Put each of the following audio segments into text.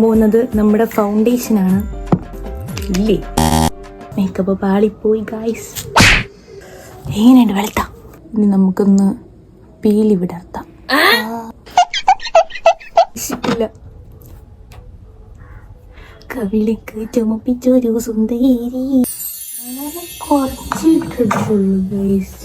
പോകുന്നത് നമ്മുടെ ഫൗണ്ടേഷനാണ്. ഇല്ലേ മേക്കപ്പ് പാളിപ്പോയി ഗായ്സ്. എങ്ങനെയുണ്ട് വെളുത്ത? ഇനി നമുക്കൊന്ന് പീലി വിടർത്താം. ഇല്ല കവിളിക്ക് ചുമപ്പിച്ചൊരു സുന്ദരി കുറച്ചിട്ടുള്ളൂ ഗൈസ്.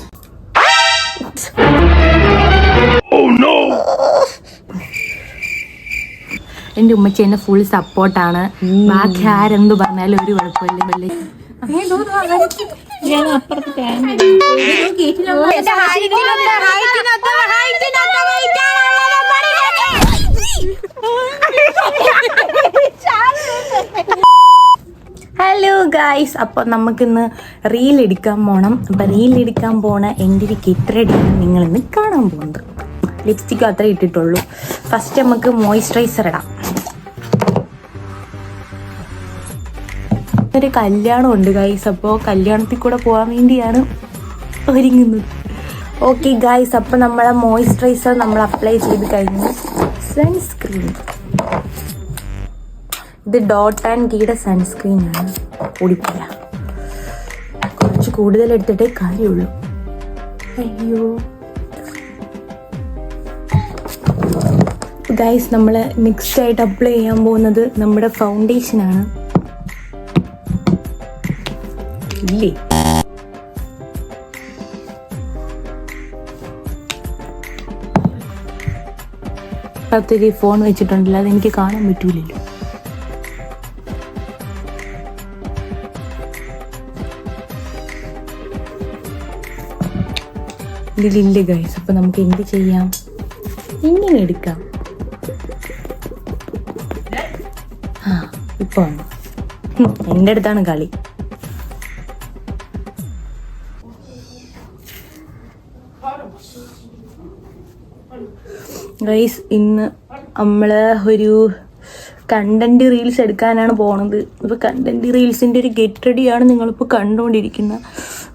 എൻ്റെ ഉമ്മച്ചി എന്നെ ഫുൾ സപ്പോർട്ടാണ്. ബാക്കി ആരെന്ത് പറഞ്ഞാലും ഒരു കുഴപ്പമില്ല. ഹലോ ഗായ്സ്, അപ്പോൾ നമുക്കിന്ന് റീൽ എടുക്കാൻ പോകണം. അപ്പം റീൽ എടുക്കാൻ പോണ എൻ്റെ ഒരു കിറ്ററടിയാണ് നിങ്ങളിന്ന് കാണാൻ പോകുന്നത്. ലിപ്സ്റ്റിക്ക് അത്ര ഇട്ടിട്ടുള്ളൂ. ഫസ്റ്റ് നമുക്ക് മോയ്സ്ചറൈസർ ഇടാം. ഒരു കല്യാണം ഉണ്ട് ഗായ്സ്, അപ്പോൾ കല്യാണത്തിൽ കൂടെ പോകാൻ വേണ്ടിയാണ് ഒരുങ്ങുന്നത്. ഓക്കെ ഗായ്സ്, അപ്പോൾ നമ്മളെ മോയ്സ്ചറൈസർ നമ്മൾ അപ്ലൈ ചെയ്ത് കഴിഞ്ഞു. സൺസ്ക്രീൻ, ഇത് ഡോട്ട് ആൻഡ് കീയുടെ സൺസ്ക്രീനാണ്. ഓടിപ്പില്ല, കുറച്ച് കൂടുതൽ എടുത്തിട്ടേ കാര്യമുള്ളൂ. അയ്യോ ഗൈസ്, നമ്മൾ നെക്സ്റ്റ് ആയിട്ട് അപ്ലൈ ചെയ്യാൻ പോകുന്നത് നമ്മുടെ ഫൗണ്ടേഷനാണ്. ഇല്ലേ പത്തിരി ഫോൺ വെച്ചിട്ടുണ്ടല്ലോ, അതെനിക്ക് കാണാൻ പറ്റൂലല്ലോ. ഇതിലില്ല ഗൈസ്, അപ്പൊ നമുക്ക് എന്ത് ചെയ്യാം? ഇങ്ങനെ എടുക്കാം. ഇപ്പൊ എൻ്റെ അടുത്താണ് കളി. ഗൈസ്, ഇന്ന് നമ്മള് ഒരു കണ്ടന്റ് റീൽസ് എടുക്കാനാണ് പോണത്. ഇപ്പൊ കണ്ടന്റ് റീൽസിന്റെ ഒരു ഗെറ്റ് റെഡിയാണ് നിങ്ങളിപ്പോൾ കണ്ടുകൊണ്ടിരിക്കുന്നത്.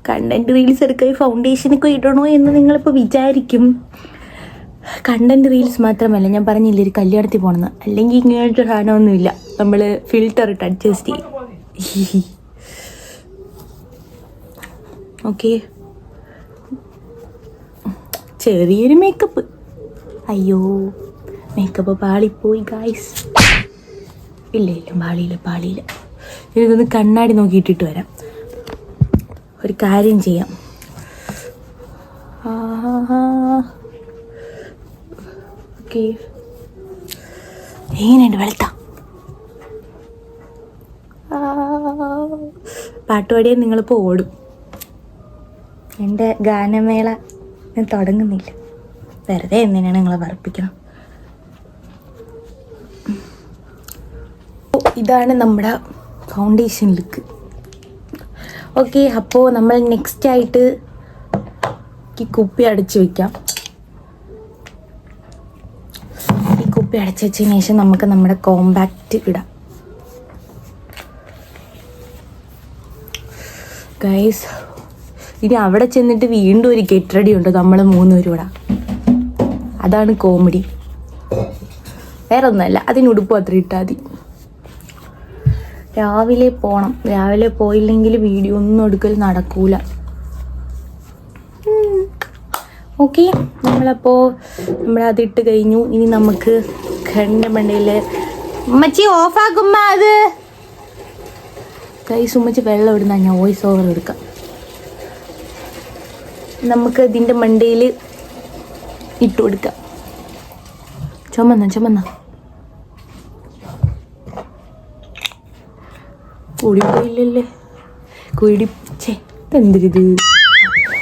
കണ്ടന്റ് റീൽസ് എടുക്കാൻ ഫൗണ്ടേഷനൊക്കെ ഇടണോ എന്ന് നിങ്ങളിപ്പോൾ വിചാരിക്കും. കണ്ടന്റ് റീൽസ് മാത്രമല്ല, ഞാൻ പറഞ്ഞില്ല ഒരു കല്യാണത്തിൽ പോകണമെന്ന്. അല്ലെങ്കിൽ ഇങ്ങനത്തെ സാധനമൊന്നുമില്ല, നമ്മൾ ഫിൽറ്റർ ഇട്ട് അഡ്ജസ്റ്റ് ചെയ്യും. ഓക്കെ, ചെറിയൊരു മേക്കപ്പ്. അയ്യോ മേക്കപ്പ് പാളിപ്പോയി ഗായ്സ്. ഇല്ല പാളിയില്ല. ഇതൊന്ന് കണ്ണാടി നോക്കിയിട്ടിട്ട് വരാം. ഒരു കാര്യം ചെയ്യാം. ഓക്കെ, എങ്ങനെയുണ്ട് വെളുത്ത? പാട്ടുപാടിയാൽ നിങ്ങളിപ്പോൾ ഓടും. എൻ്റെ ഗാനമേള ഞാൻ തുടങ്ങുന്നില്ല, വെറുതെ എന്തിനാണ് നിങ്ങളെ വർപ്പിക്കണം. ഇതാണ് നമ്മുടെ ഫൗണ്ടേഷൻ ലുക്ക്. ഓക്കെ, അപ്പോൾ നമ്മൾ നെക്സ്റ്റ് ആയിട്ട് ഈ കുപ്പി അടച്ചു വയ്ക്കാം. ഈ കുപ്പി അടച്ചു വെച്ചതിന് ശേഷം നമുക്ക് നമ്മുടെ കോമ്പാക്റ്റ് ഇടാം. ഗൈസ്, ഇനി അവിടെ ചെന്നിട്ട് വീണ്ടും ഒരു ഗെറ്റ് റെഡി ഉണ്ട്, നമ്മൾ 3 പേരും ഇടാം. അതാണ് കോമഡി, വേറെ ഒന്നുമല്ല. അതിന് ഉടുപ്പ് അത്ര ഇട്ടാൽ മതി. രാവിലെ പോകണം. രാവിലെ പോയില്ലെങ്കിൽ വീഡിയോ ഒന്നും എടുക്കൽ നടക്കൂല. ഓക്കെ, നമ്മളപ്പോൾ നമ്മളതിട്ട് കഴിഞ്ഞു. ഇനി നമുക്ക് കണ്ട മണ്ടയിൽ ഉമ്മച്ചി ഓഫാക്കുമ്മ അത് കൈസ്. ഉമ്മച്ചി വെള്ളം ഇടുന്ന ഞാൻ വോയിസ് ഓവർ എടുക്കാം. നമുക്ക് ഇതിൻ്റെ മണ്ടയിൽ ഇട്ട് കൊടുക്കാം. ചുമന്ന കൂടിപ്പോയില്ലല്ലേ? എന്തിരിത്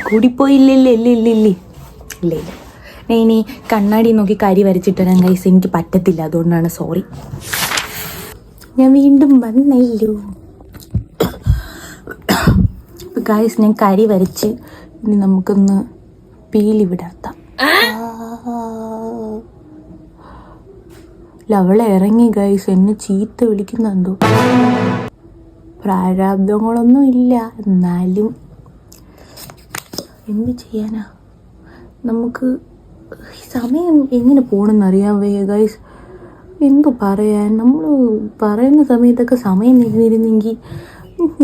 കൂടിപ്പോയില്ലല്ലേ? ഇല്ല. ഇനി കണ്ണാടി നോക്കി കരി വരച്ചിട്ട് വരാൻ ഗൈസ് എനിക്ക് പറ്റത്തില്ല, അതുകൊണ്ടാണ് സോറി. ഞാൻ വീണ്ടും വന്നല്ലോ. ഇപ്പം ഗൈസ് ഞാൻ കരി വരച്ച് ഇനി നമുക്കൊന്ന് പീലി വിടർത്താം. അവളെ ഇറങ്ങി ഗൈസ്, എന്നെ ചീത്ത വിളിക്കുന്നുണ്ടോ? പ്രാരാബ്ദങ്ങളൊന്നും ഇല്ല, എന്നാലും എന്ത് ചെയ്യാനാ. നമുക്ക് സമയം എങ്ങനെ പോകണമെന്ന് അറിയാൻ വയ്യ ഗൈസ്. എന്തു പറയാൻ, നമ്മൾ പറയുന്ന സമയത്തൊക്കെ സമയം നിന്നിരുന്നെങ്കിൽ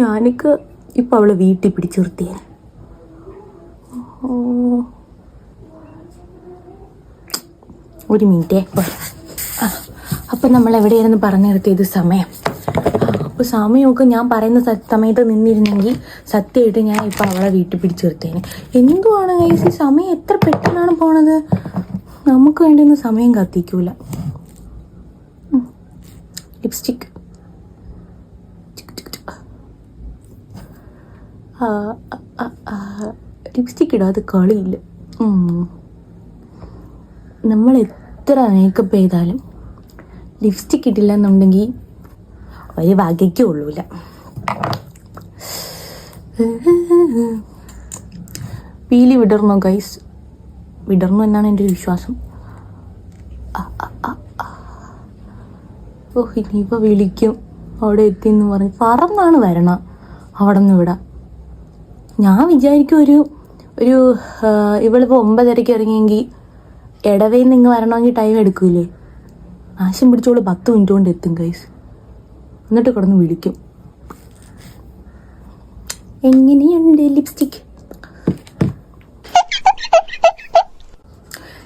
ഞാനൊക്കെ ഇപ്പം അവളെ വീട്ടിൽ പിടിച്ചു നിർത്തിയേ. ഒരു മിനിറ്റേ. അപ്പം നമ്മൾ എവിടെയായിരുന്നു പറഞ്ഞു നിർത്തിയത്? സമയം. അപ്പോൾ സമയമൊക്കെ ഞാൻ പറയുന്ന സമയത്ത് നിന്നിരുന്നെങ്കിൽ സത്യമായിട്ട് ഞാൻ ഇപ്പം അവളെ വീട്ടിൽ പിടിച്ചു നിർത്തിയേനെ. എന്തുവാണ് ഗൈസ്, സമയം എത്ര പെട്ടെന്നാണ് പോണത്. നമുക്ക് വേണ്ടിയൊന്നും സമയം കത്തിക്കൂല. ലിപ്സ്റ്റിക് ലിപ്സ്റ്റിക് ഇടാതെ കളിയില്ല. നമ്മൾ എത്ര മേക്കപ്പ് ചെയ്താലും ലിപ്സ്റ്റിക് ഇട്ടില്ല എന്നുണ്ടെങ്കിൽ ഒരു വകയ്ക്ക് കൊള്ളൂല. പീലി വിടർന്നോ ഗൈസ്? വിടർന്നു എന്നാണ് എൻ്റെ ഒരു വിശ്വാസം. ഓ, ഇനിയിപ്പോൾ വിളിക്കും അവിടെ എത്തിയെന്ന് പറഞ്ഞ് പറന്നാണ് വരണം അവിടെ നിന്ന് ഇവിടെ. ഞാൻ വിചാരിക്കും ഒരു ഇവളിപ്പോൾ 9:30 ഇറങ്ങിയെങ്കിൽ ഇടവേന്ന് നിങ്ങൾ വരണമെങ്കിൽ ടൈം എടുക്കൂലേ? ആശം പിടിച്ചോളൂ 10 മിനിറ്റ് കൊണ്ട് എത്തും ഗൈസ്. എന്നിട്ട് കിടന്ന് വിളിക്കും. എങ്ങനെയുണ്ട് ലിപ്സ്റ്റിക്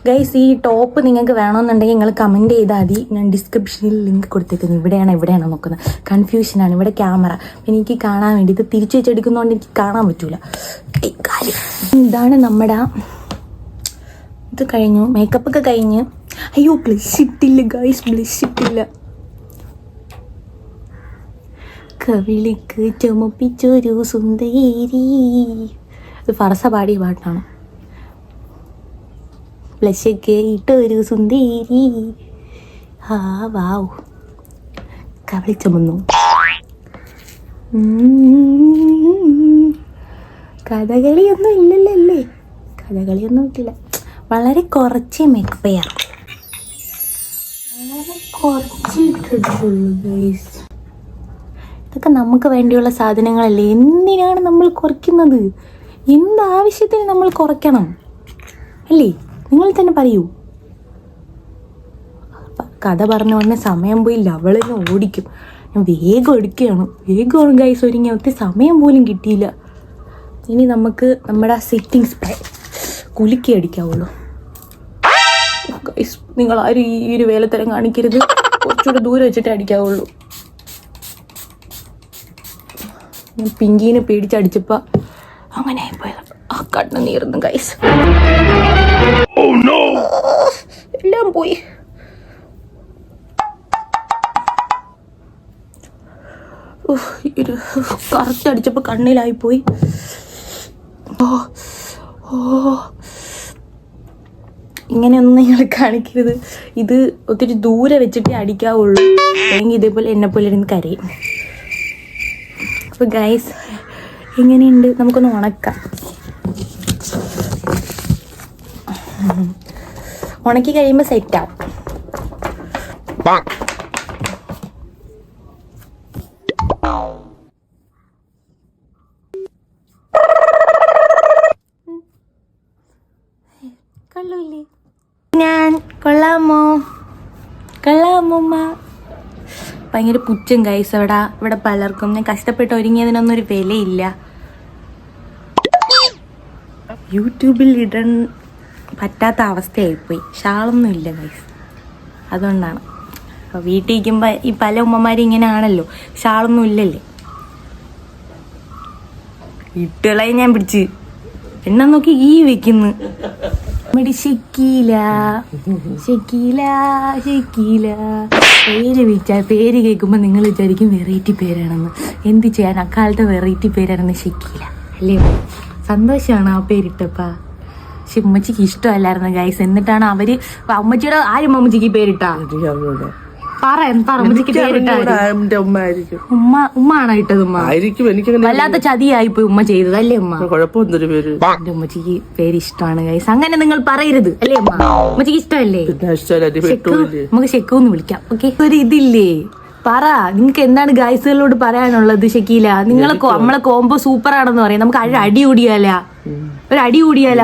ഗൈസ്? ഈ ടോപ്പ് നിങ്ങൾക്ക് വേണമെന്നുണ്ടെങ്കിൽ നിങ്ങൾ കമൻറ്റ് ചെയ്താൽ മതി. ഞാൻ ഡിസ്ക്രിപ്ഷനിൽ ലിങ്ക് കൊടുത്തേക്കുന്നു. ഇവിടെയാണോ നോക്കുന്നത്? കൺഫ്യൂഷനാണ്. ഇവിടെ ക്യാമറ എനിക്ക് കാണാൻ വേണ്ടി ഇത് തിരിച്ചു വെച്ചെടുക്കുന്നതുകൊണ്ട് എനിക്ക് കാണാൻ പറ്റൂല. ഇതാണ് നമ്മുടെ ഇത് കഴിഞ്ഞു, മേക്കപ്പൊക്കെ കഴിഞ്ഞ്. അയ്യോ, ബ്ലഷ് ഇട്ടില്ല ഗൈസ്, ബ്ലഷ് ഇട്ടില്ല. കവിളിക്ക് ചുമപ്പിച്ചൊരു സുന്ദരി. ഇത് ഫർസ പാടിയ പാട്ടാണ്. ബ്ലഷൊക്കെ ഇട്ടൊരു സുന്ദരി. വാവ്, കവിളി ചുമന്നു. കഥകളിയൊന്നും ഇല്ലല്ലോ അല്ലേ? കഥകളിയൊന്നും ഇട്ടില്ല. വളരെ കുറച്ച് മേക്കപ്പ് ചെയ്യാറ്, വളരെ കുറച്ച് ഇട്ടിട്ടുള്ളൂ ഗൈസ്. ഇതൊക്കെ നമുക്ക് വേണ്ടിയുള്ള സാധനങ്ങളല്ലേ? എന്തിനാണ് നമ്മൾ കുറയ്ക്കുന്നത്? എന്താവശ്യത്തിന് നമ്മൾ കുറയ്ക്കണം അല്ലേ? നിങ്ങൾ തന്നെ പറയൂ. കഥ പറഞ്ഞ ഉടനെ സമയം പോയില്ല, അവളെന്നെ ഓടിക്കും. ഞാൻ വേഗം എടുക്കുകയാണ്, വേഗമാണ് ഗൈസ് ഒരുങ്ങി. ഒത്തിരി സമയം പോലും കിട്ടിയില്ല. ഇനി നമുക്ക് നമ്മുടെ സെറ്റിംഗ് സ്പ്രേ കുലുക്കി അടിക്കാവുള്ളൂ ഗൈസ്. നിങ്ങൾ ആരും ഈ ഒരു വേലത്തരം കാണിക്കരുത്. കുറച്ചുകൂടെ ദൂരെ വെച്ചിട്ട് അടിക്കാവുള്ളൂ. ഞാൻ പിങ്കീനെ പേടിച്ചടിച്ചപ്പോൾ അങ്ങനെ പോയത്. കണ്ണ് നീറുന്നു ഗൈസ്. എല്ലാം പോയി. കറക്റ്റ് അടിച്ചപ്പോൾ കണ്ണിലായിപ്പോയി. ഇങ്ങനെയൊന്നും നിങ്ങൾ കാണിക്കരുത്. ഇത് ഒത്തിരി ദൂരെ വെച്ചിട്ടേ അടിക്കാവുള്ളൂ, അല്ലെങ്കിൽ ഇതേപോലെ എന്നെപ്പോലെ ഇരുന്ന് കരയും. അപ്പോൾ ഗൈസ് എങ്ങനെയുണ്ട്? നമുക്കൊന്ന് ഉണക്കാം. ഉണക്കി കഴിയുമ്പോൾ സെറ്റാവും. കൊള്ളൂല്ലേ? ഞാൻ കൊള്ളാമോ? കൊള്ളാമോമ്മ? ഭയങ്കര പുച്ഛം ഗൈസ്. ഇവിടെ പലർക്കും ഞാൻ കഷ്ടപ്പെട്ട് ഒരുങ്ങിയതിനൊന്നും ഒരു വിലയില്ല. യൂട്യൂബിൽ ഇടാൻ പറ്റാത്ത അവസ്ഥയായിപ്പോയി. ഷാളൊന്നും ഇല്ല ഗൈസ്, അതുകൊണ്ടാണ്. അപ്പോൾ വീട്ടിൽ ഇരിക്കുമ്പോൾ ഈ പല ഉമ്മമാരും ഇങ്ങനെ ആണല്ലോ, ഷാളൊന്നും ഇല്ലല്ലേ. ഇട്ടുകളെ ഞാൻ പിടിച്ച് എന്നാ നോക്കി ഈ വെക്കുന്നു. ഷക്കീല ഷക്കീല ഷക്കീല പേര് വിളിച്ചാൽ പേര് കേൾക്കുമ്പോൾ നിങ്ങൾ വിചാരിക്കും വെറൈറ്റി പേരാണെന്ന്. എന്ത് ചെയ്യാൻ, അക്കാലത്തെ വെറൈറ്റി പേരാണെന്ന് ഷക്കീല അല്ലേ? സന്തോഷമാണ് ആ പേരിട്ടപ്പാ. പക്ഷെ ഉമ്മച്ചിക്ക് ഇഷ്ടമല്ലായിരുന്നു ഗൈസ്. എന്നിട്ടാണ് അവര് ഉമ്മച്ചിയുടെ ആരും ഉമ്മച്ചിക്ക് പേരിട്ടാ ഉമ്മച്ചിക്ക് പേരിട്ടാ ഉമ്മ ആണോ ഇട്ടത്? ഉമ്മ വല്ലാത്ത ചതിയായിപ്പോയി ഉമ്മ ചെയ്തത് അല്ലേ ഉമ്മ? എന്റെ ഉമ്മച്ചിക്ക് പേര് ഇഷ്ടമാണ് ഗൈസ്. അങ്ങനെ നിങ്ങൾ പറയരുത് അല്ലേ ഉമ്മ? ഉമ്മച്ചിക്ക് ഇഷ്ടമല്ലേ? നമുക്ക് ഷെക്കൂന്ന് വിളിക്കാം. ഓക്കെ, ഒരു ഇതില്ലേ? പറ, നിങ്ങക്ക് എന്താണ് ഗൈസുകളോട് പറയാനുള്ളത്? ഷക്കീല, നമ്മളെ കോംബോ സൂപ്പർ ആണെന്ന് പറയാം. നമുക്ക് അടി കൂടിയാല, ഒരു അടി കൂടിയാല.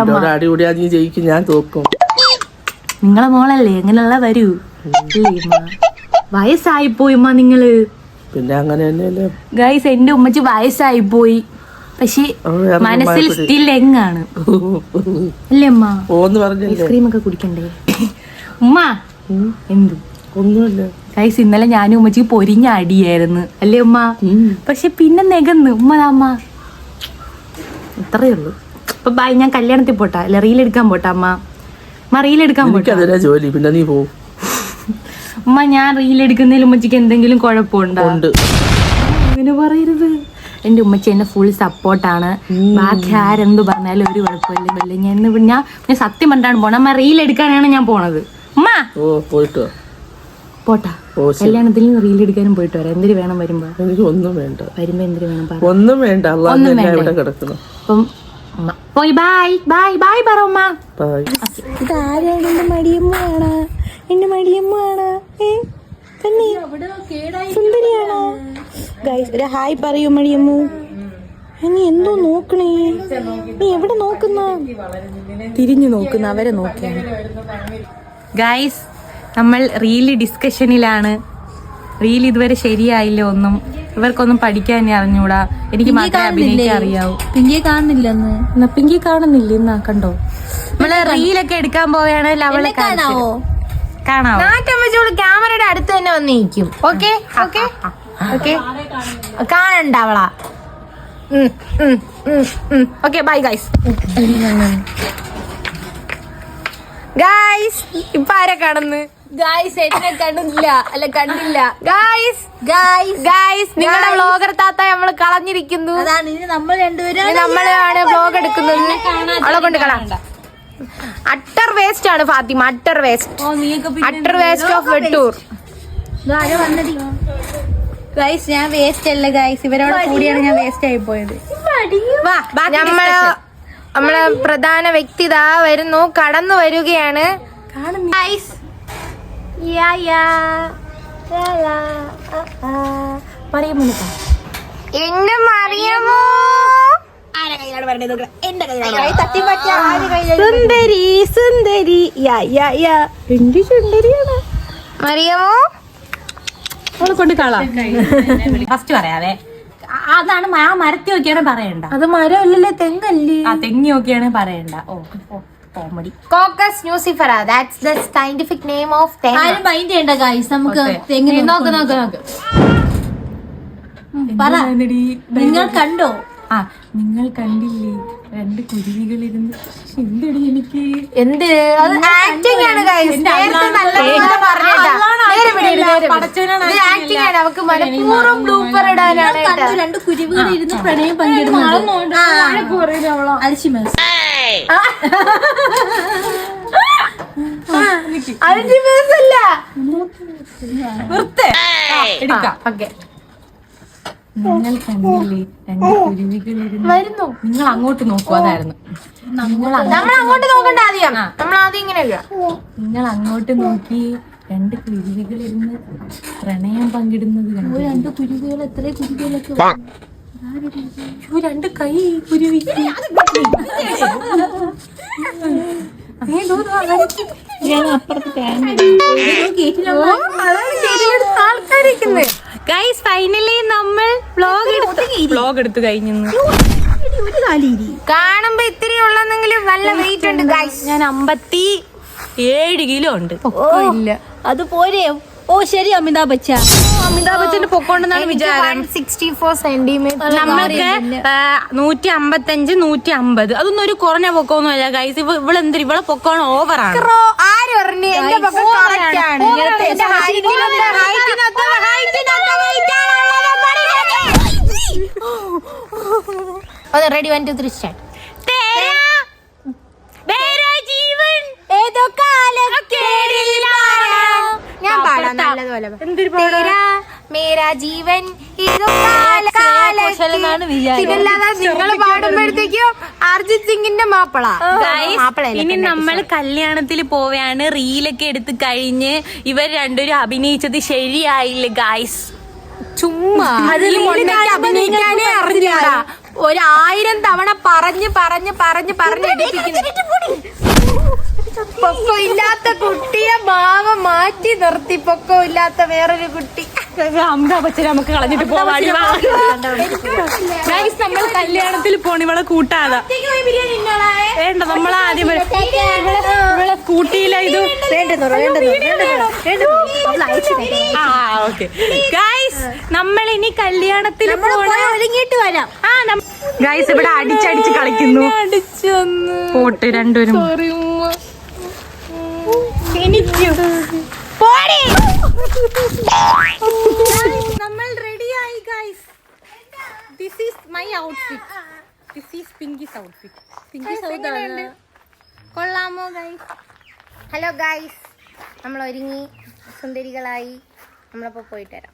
ഞാൻ തോക്കും. നിങ്ങളെ മോളല്ലേ, എങ്ങനെയുള്ള വരൂ. വയസ്സായി പോയി ഉമ്മ നിങ്ങള്. പിന്നെ അങ്ങനെ തന്നെയല്ലേ ഗൈസ്, എന്റെ ഉമ്മച്ചി വയസ്സായി പോയി, പക്ഷെ മനസ്സിൽ സ്റ്റിൽ എങ്ങാണ് അല്ലേ ഉമ്മ? ഐസ്ക്രീം ഒക്കെ കുടിക്കണ്ടേ ഉമ്മ? എന്ത് ഒന്നുമില്ല ഗൈസ്, ഇന്നലെ ഞാനും ഉമ്മച്ചി പൊരിഞ്ഞ അടിയായിരുന്നു അല്ലേ ഉമ്മ? പക്ഷെ പിന്നെ നെകന്ന് ഉമ്മ ഇത്രയേ ഉള്ളൂ. അപ്പൊ ബൈ, ഞാൻ കല്യാണത്തിൽ പോട്ടാ, അല്ല റീലെടുക്കാൻ പോട്ടാ അമ്മ? റീലെടുക്കാൻ പോട്ടാ ജോലി, പിന്നെ നീ പോ ഉമ്മ. ഞാൻ റീലെടുക്കുന്നതിൽ ഉമ്മച്ചിക്ക് എന്തെങ്കിലും കുഴപ്പമുണ്ടോ? അങ്ങനെ പറയരുത്. എന്റെ ഉമ്മച്ചി എന്നെ ഫുൾ സപ്പോർട്ടാണ്. ബാക്കി ആരെന്ത് പറഞ്ഞാലും ഒരു കുഴപ്പമില്ല. ഞാൻ സത്യം പറഞ്ഞാണ് പോണത്. അമ്മ റീലെടുക്കാനാണ് ഞാൻ പോണത് ഉമ്മ. പോട്ടാ, കല്യാണത്തിൽ റീലെടുക്കാനും പോയിട്ട് വരാം. എന്തിനു വേണം വരുമ്പോ? എനിക്ക് ഒന്നും വേണ്ട. വരുമ്പോ എന്തിനു വേണം? ഒന്നും വേണ്ട. അപ്പം പോയി ബൈ ബൈ ബൈ പറ ഉമ്മ. ഇതാരാണ്? എന്റെ മടിയമ്മയാണ്. എന്റെ മടിയമ്മയാണ്. സുന്ദരിയാണോ? ഗൈസ്, ഒരു ഹായ് പറയൂ മടിയമ്മു. നീ എന്തോ നോക്കണേ? നീ എവിടെ നോക്കുന്ന? തിരിഞ്ഞു നോക്കുന്ന അവരെ നോക്കിയാണ്. ഗൈസ്, നമ്മൾ റീല് ഡിസ്കഷനിലാണ്. റീൽ ഇതുവരെ ശരിയായില്ല. ഒന്നും ഇവർക്കൊന്നും പഠിക്കാൻ അറിഞ്ഞൂടാ. എനിക്ക് മാത്രമേ അഭിനയിക്കാൻ അറിയാവൂ. പിങ്കിയെ കാണുന്നില്ലെന്ന്. എന്നാ പിങ്കി കാണുന്നില്ല. എന്നാ കണ്ടോ? നമ്മള് റീലൊക്കെ എടുക്കാൻ പോവുകയാണെങ്കിൽ അവളെ കാണാവോ? കാണാവോ? ക്യാമറയുടെ അടുത്ത് തന്നെ വന്നിരിക്കും. ഓക്കെ ഓക്കെ ഓക്കെ, കാണണ്ട അവളാ. Okay bye guys. ഗൈസ്, ഇപ്പൊ ആരെ കാണുന്നു? ഗായ്സ്, എന്നെ കണ്ടില്ല. അല്ല കണ്ടില്ല. ഗൈസ് ഗൈസ് ഗൈസ്, നിങ്ങളുടെ വ്ളോഗർ താത്ത നമ്മള് കളഞ്ഞിരിക്കുന്നു. അതാണ് ഇനി നമ്മൾ രണ്ടുപേരും നമ്മളാണ് വ്ളോഗ് എടുക്കുന്നത്. അവളെ കൊണ്ട് കളാം. അട്ടർ വേസ്റ്റ് ആണ് Fathima. Utter waste. Utter waste of Vettoor. Guys, ഞാൻ വേസ്റ്റ് അല്ല ഗൈസ്. ഇവരോട് കൂടിയാണ് ഞാൻ വേസ്റ്റ് ആയി പോയത്. നമ്മളെ പ്രധാന വ്യക്തി ഇതാ വരുന്നു, കടന്നു വരികയാണ്. എന്നെ മറിയമോ? സുന്ദരി സുന്ദരി എന്ത് സുന്ദരിയാണ് മറിയമോ. അവളെ കൊണ്ട് കളാം. ഫസ്റ്റ് പറയാവേ, അതാണ് ആ മരത്തി നോക്കിയാണ് പറയണ്ട. അത് മരമല്ലല്ലേ, തെങ്ങല്ലേ. ആ തെങ്ങി നോക്കിയാണ് പറയണ്ട. ഓ comedy. Cocos nucifera, that's the scientific name of thenga. ആരും മൈൻഡ് ചെയ്യണ്ട ഗൈസ്. നമുക്ക് തെങ്ങ് നോക്ക് നോക്ക് നോക്ക്. നിങ്ങൾ കണ്ടോ? ആ, നിങ്ങൾ കണ്ടില്ലേ? രണ്ട് കുരുവികളിരുന്ന് എന്തടി എനിക്ക് എന്ത് അത് ആക്ടിംഗ് ആണ് ഗൈസ്. നേരത്തെ നല്ല പറഞ്ഞേട്ടാ. ആക്ടിംഗ് ആണ്. അവക്ക് മനഃപൂർവ്വം ബ്ലൂപ്പർ ഇടാനാണ്. രണ്ട് കുരുവികൾ ഇരുന്ന് പ്രണയം പങ്കിടുന്നത്. നിങ്ങൾ കണ്ടില്ലേ? രണ്ട് കുരുവികളിരുന്ന് വരുന്നു. നിങ്ങൾ അങ്ങോട്ട് നോക്കൂ. അതായിരുന്നു. നമ്മൾ അങ്ങോട്ട് നോക്കണ്ട. ആദ്യം നമ്മൾ ആദ്യം ഇങ്ങനെ നിങ്ങൾ അങ്ങോട്ട് നോക്കി രണ്ട് കുരുവികളിരുന്ന് പ്രണയം പങ്കിടുന്നത് കണ്ടു. രണ്ട് കുരുവികൾ, എത്ര കുരുവികളൊക്കെ. രണ്ട് കൈ കുരുവി. ആൾക്കാരിക്കുന്നത്. ഗൈസ്, ഫൈനലി നമ്മൾ വ്ലോഗ് എടുത്തു കഴിഞ്ഞു. കാണുമ്പോ ഇത്തിരി ഉള്ളെന്നെങ്കിലും നല്ല വെയിറ്റ് ഉണ്ട് ഗൈസ്. ഞാൻ 57 കിലോ ഉണ്ട്. ഇല്ല, അത് പോരെ. ഓ ശരി, അമിതാഭ് ബച്ചൻ. അമിതാഭ് ബച്ചന്റെ പൊക്കോണ്ടെന്നാണ് വിചാരം. 164 സെന്റിമീറ്റർ. നമ്മൾക്ക് 155, 150. അതൊന്നും ഒരു കുറഞ്ഞ പൊക്കമൊന്നും അല്ല ഗൈസ്. ഇവളെന്തിരി ഇവളെ പൊക്കമാണ് ഓവറാണ്. ആര് പറഞ്ഞു? എന്റെ പൊക്കം കറക്റ്റ് ആണ്. Ready 1 2 3 start. ഞാൻ പാടാം നല്ലതുപോലെ. മേരാ ജീവൻ നിങ്ങൾ പാടുമ്പോഴത്തേക്കും അർജിത് സിംഗിന്റെ മാപ്പിള. ഇനി നമ്മൾ കല്യാണത്തിൽ പോവുകയാണ്. റീലൊക്കെ എടുത്ത് കഴിഞ്ഞ് ഇവർ രണ്ടുപേരും അഭിനയിച്ചത് ശരിയായില്ല ഗായ്സ്. ചുമ്മാ അഭിനയിക്കാനേ അറിഞ്ഞില്ല. 1000 തവണ പറഞ്ഞ് എടുപ്പിക്കുന്നു. പൊക്കം ഇല്ലാത്ത കുട്ടിയെ മാവ മാറ്റി നിർത്തി പൊക്കം ഇല്ലാത്ത വേറൊരു കുട്ടി. അമിതാഭച്ചനെ നമുക്ക് കളഞ്ഞിട്ട് പോവാടി. നമ്മൾ കല്യാണത്തിൽ പോണ ഇവളെ കൂട്ടാതെ വേണ്ട. നമ്മളാദ്യം ഇവളെ സ്കൂട്ടിയിലെ ഇത് ഓക്കെ ഗൈസ്, നമ്മൾ ഇനി കല്യാണത്തിൽ ഒരുങ്ങിയിട്ട് വരാം. ഗൈസ് ഇവിടെ അടിച്ചടിച്ച് കളിക്കുന്നു. പോട്ട് രണ്ടുപേരും നമ്മൾ റെഡിയായി guys. This is my outfit. This is Pinky's outfit. Pinky കൊള്ളാമോ ഗൈസ്? ഹലോ ഗൈസ്, നമ്മൾ ഒരുങ്ങി സുന്ദരികളായി. നമ്മളപ്പോ പോയിട്ട് വരാം.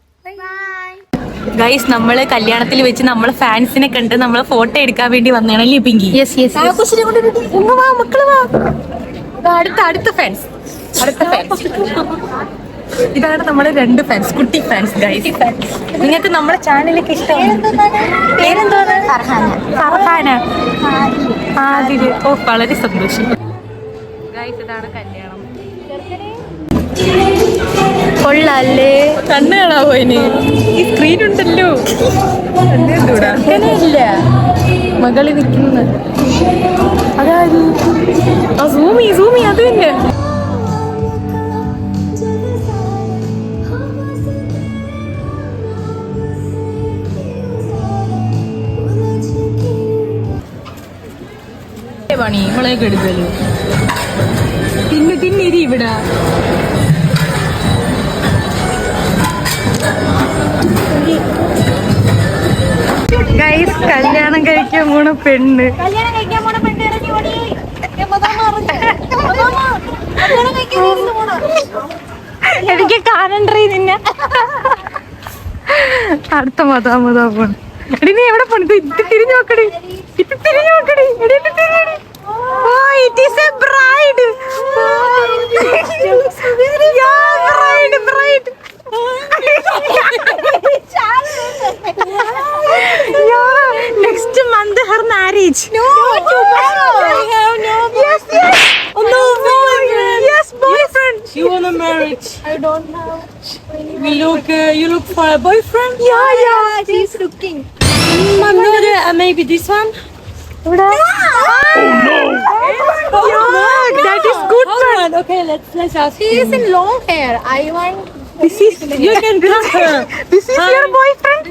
ഗൈസ്, നമ്മള് കല്യാണത്തിൽ വെച്ച് നമ്മളെ ഫാൻസിനെ കണ്ട് നമ്മളെ ഫോട്ടോ എടുക്കാൻ വേണ്ടി വന്നേണല്ലേ പിങ്കി? മക്കള് വാ. അടുത്ത ഫാൻസ്. ഇതാണ് നമ്മുടെ 2 ഫാൻസ്, കുട്ടി ഫാൻസ് ഗൈസ്. നിങ്ങൾക്ക് നമ്മുടെ ചാനലൊക്കെ ഇഷ്ടമാണ്? പേരെന്താണ്? ഫർഹാന. ആദില്. ഓ, വളരെ സന്തോഷം ഗൈസ്. ഇതാണ് കല്യാണം. കൊള്ളാല്ലേ? കണ്ണ് കാണാവോ ഇനി? ഈ സ്ക്രീൻ ഉണ്ടല്ലോ. അങ്ങനെയില്ല, മകളി നിൽക്കുന്ന അതായത് സൂമി അത് തന്നെ. പണി ഇവളെയൊക്കെ എടുക്കല്ലോ. തിന്നിരി ഇവിടെ. ഗൈസ്, കല്യാണം കഴിക്കാൻ പോണ പെണ്ണ്. എനിക്ക് കാണണ്ടേ നിന്നെ. അടുത്ത മതാ പോണ്. എടി നീ എവിടെ പോണത്? ഇത് തിരിഞ്ഞു നോക്കടി. Oh, it is a bride. Yeah, bride. Yeah, next month her marriage. No, tomorrow. Yes. Oh, no, boyfriend. Yes, boyfriend. You want a marriage? I don't know. You look for a boyfriend? Yeah. She's looking. My brother, maybe this one? Oh, no. Yeah, that is good one. Okay, let's ask. She is in long hair. I want. This is You can grab her. This is your boyfriend?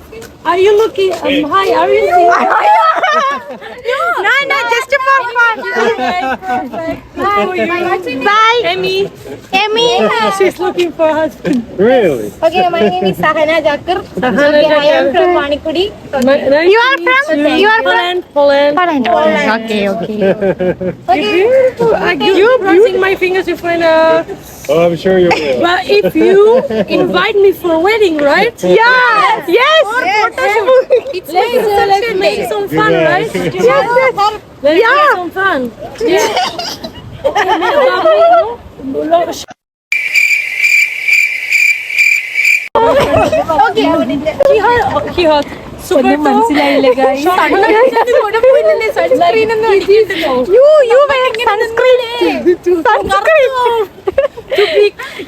Are you looking? Hi, are you No, just for fun. Bye. Amy. She's looking for husband. Really? Okay, my name is Sahana Jakar. Okay, I am from Manikudi. You are from? Poland. Okay. You brushing my fingers, you find Oh, I'm sure you will. But if you invite me for a wedding, right? Yes. Let's make some fun, right? Yes. Let's make some fun. Yeah. He hot. Super മനസ്സിലായില്ല guys. You wear sunscreen.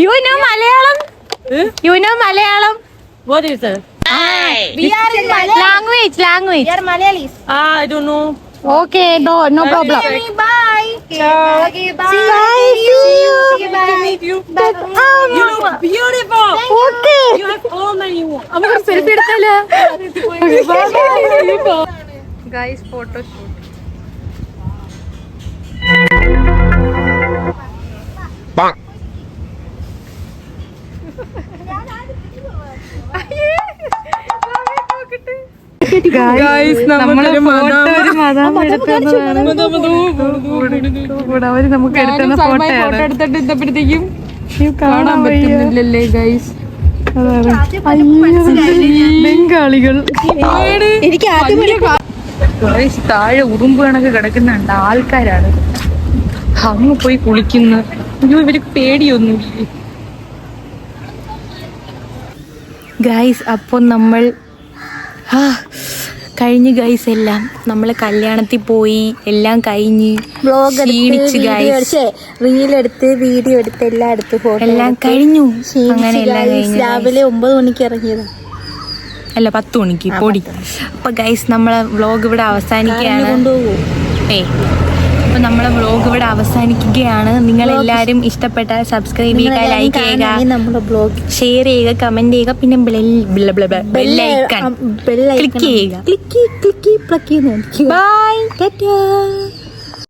You know Malayalam? You know Malayalam? What is that? We are in Malayalam. Language. We are Malayalis. I don't know. Okay, no problem. Okay, bye. Okay, bye. Bye. See you. Nice to meet you. Oh, You look beautiful. okay. You have all that you want. നമുക്ക് selfie എടുത്താലോ? Guys, photo shoot. Bonk. Guys, നമ്മള് Madam അവര് നമുക്ക് എടുത്തുന്ന photo എടുത്തിട്ട് ഇതപ്പോഴത്തേക്കും കാണാൻ പറ്റുന്നില്ലല്ലേ guys. ബംഗാളികൾ എനിക്ക് guys, താഴെ ഉറുമ്പ് കണക്ക് കിടക്കുന്നുണ്ട്. ആൾക്കാരാണ് അങ്ങ് പോയി കുളിക്കുന്നു. ഇവർക്ക് പേടിയൊന്നുമില്ലേ ഗൈസ്? അപ്പോൾ നമ്മൾ കഴിഞ്ഞ് ഗൈസ് എല്ലാം നമ്മൾ കല്യാണത്തിൽ പോയി എല്ലാം കഴിഞ്ഞ് ക്ഷീണിച്ച് ഗൈസ് റീലെടുത്ത് വീഡിയോ എടുത്ത് എല്ലാം എടുത്ത് ഫോട്ടോ എല്ലാം കഴിഞ്ഞു. അങ്ങനെ എല്ലാം കഴിഞ്ഞു രാവിലെ 9 മണിക്ക് ഇറങ്ങിയതാ. അല്ല 10 മണിക്ക് പൊടി. അപ്പൊ ഗൈസ് നമ്മളെ വ്ലോഗ് ഇവിടെ അവസാനിക്കുകയാണ്. അപ്പൊ നമ്മളെ വ്ലോഗ് ഇവിടെ അവസാനിക്കുകയാണ്. നിങ്ങൾ എല്ലാവരും ഇഷ്ടപ്പെട്ടാൽ സബ്സ്ക്രൈബ് ചെയ്യുക, ലൈക്ക് ചെയ്യുക, ഷെയർ ചെയ്യുക, കമന്റ് ചെയ്യുക, പിന്നെ ബെല്ലൈക്കൺ ക്ലിക്ക് ചെയ്യുക. Click by.